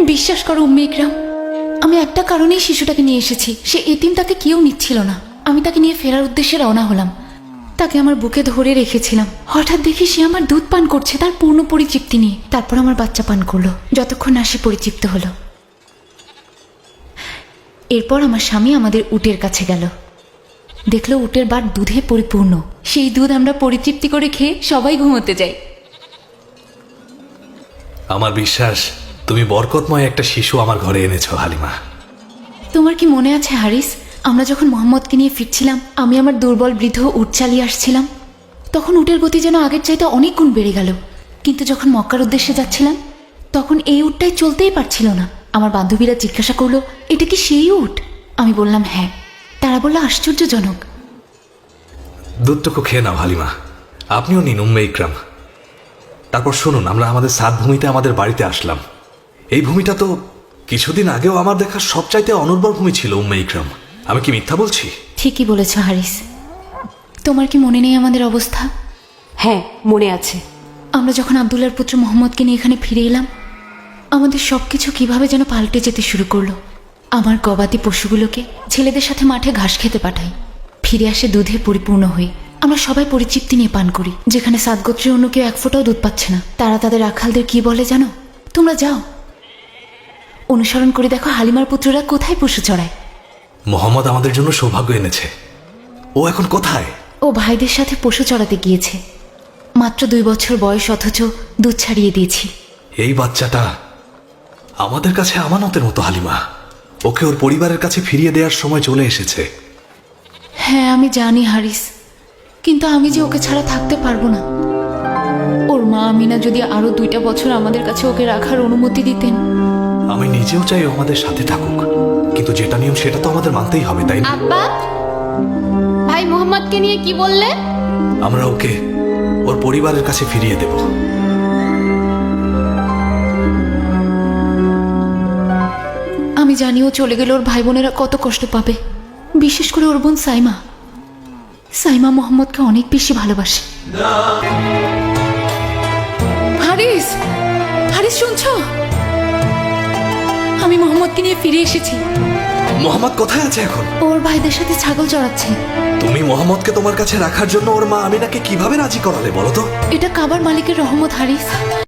বিশ্বাস করো উম্মে ইকরাম, আমি একটা কারণেই শিশুটাকে নিয়ে এসেছি। সে এতিমটাকে কেউ নিচ্ছিল না। আমি তাকে নিয়ে ফেরার উদ্দেশ্যে রওনা হলাম। তাকে আমার বুকে ধরে রেখেছিলাম। হঠাৎ দেখি সে আমার দুধ পান করছে, তার পূর্ণ পরিতৃপ্তি নিয়ে। তারপর আমার বাচ্চা পান করলো, যতক্ষণ না সে পরিতৃপ্ত হলো। এরপর আমার স্বামী আমাদের উটের কাছে গেল। দেখলো উটের বাট দুধে পরিপূর্ণ। সেই দুধ আমরা পরিতৃপ্তি করে খেয়ে সবাই ঘুমোতে যাই। আমার বিশ্বাস তুমি বরকতময় একটা শিশু আমার ঘরে এনেছো হালিমা। তোমার কি মনে আছে হারিস, আমরা যখন মোহাম্মদকে নিয়ে ফিরছিলাম, আমি আমার দুর্বল বৃদ্ধ উট চালিয়ে আসছিলাম, তখন উটের গতি যেন আগের চাইতে অনেক গুণ বেড়ে গেল। কিন্তু যখন মক্কার উদ্দেশ্যে যাচ্ছিলাম, তখন এই উটটাই চলতেই পারছিল না। আমার বান্ধবীরা জিজ্ঞাসা করলো, এটা কি সেই উট? আমি বললাম হ্যাঁ। তারা বলল আশ্চর্যজনক। দুধটুকু খেয়ে নাও হালিমা, আপনিও নিন উম্মে ইকরাম। তারপর শুনুন, আমরা আমাদের সাত ভূমিতে আমাদের বাড়িতে আসলাম। এই ভূমিটা তো কিছুদিন আগেও আমার দেখা সবচাইতে অনুর্বর ভূমি ছিল উম্মে ইকরাম। আমি কি মিথ্যা বলছি? ঠিকই বলেছ হারিস। তোমার কি মনে নেই আমাদের অবস্থা? হ্যাঁ, মনে আছে। আমরা যখন আব্দুল্লাহর পুত্র মোহাম্মদকে নিয়ে এখানে ফিরে এলাম, আমাদের সবকিছু কিভাবে যেন পাল্টে যেতে শুরু করলো। আমার গবাদি পশুগুলোকে ছেলেদের সাথে মাঠে ঘাস খেতে পাঠাই, ফিরে আসে দুধে পরিপূর্ণ হয়ে। আমরা সবাই পরিতৃপ্তি নিয়ে পান করি। যেখানে সাত গোত্রের অন্য কেউ এক ফোঁটাও দুধ পাচ্ছে না, তারা তাদের রাখালদের কি বলে জানো? তোমরা যাও, অনুসরণ করে দেখো হালিমার পুত্ররা কোথায় পশু চড়ায়। মোহাম্মদ আমাদের জন্য সৌভাগ্য এনেছে। ও এখন কোথায়? ও ভাইদের সাথে পশু চড়াতে গিয়েছে। মাত্র 2 বছর বয়স, অথচ দুধ ছাড়িয়ে দিয়েছি। এই বাচ্চাটা আমাদের কাছে আমানতের মতো হালিমা। ওকে ওর পরিবারের কাছে ফিরিয়ে দেওয়ার সময় চলে এসেছে। হ্যাঁ আমি জানি হারিস, কিন্তু আমি যে ওকে ছাড়া থাকতে পারবো না। ওর মা আমিনা যদি আরো 2টা বছর আমাদের কাছে ওকে রাখার অনুমতি দিতেন। আমি নিজেও চাই ও আমাদের সাথে থাকুক, কিন্তু যেটা নিয়ম সেটা তো আমাদের মানতেই হবে, তাই না? আব্বা, ভাই মোহাম্মদকে নিয়ে কি বললে? আমরা ওকে ওর পরিবারের কাছে ফিরিয়ে দেব। আমি জানি ও চলে গেলে ওর ভাই বোনেরা কত কষ্ট পাবে, বিশেষ করে ওর বোন সাইমা। সাইমা মোহাম্মদকে অনেক বেশি ভালোবাসে। হারিস, হারিস শুনছো? আমি মোহাম্মদকে নিয়ে ফিরে এসেছি। মোহাম্মদ কোথায় আছে এখন? ওর ভাইদের সাথে ছাগল চড়াচ্ছে। তুমি মোহাম্মদকে তোমার কাছে রাখার জন্য ওর মা আমিনাকে কিভাবে রাজি করালে বলো তো? এটা কাবার মালিকের রহমত হারিস।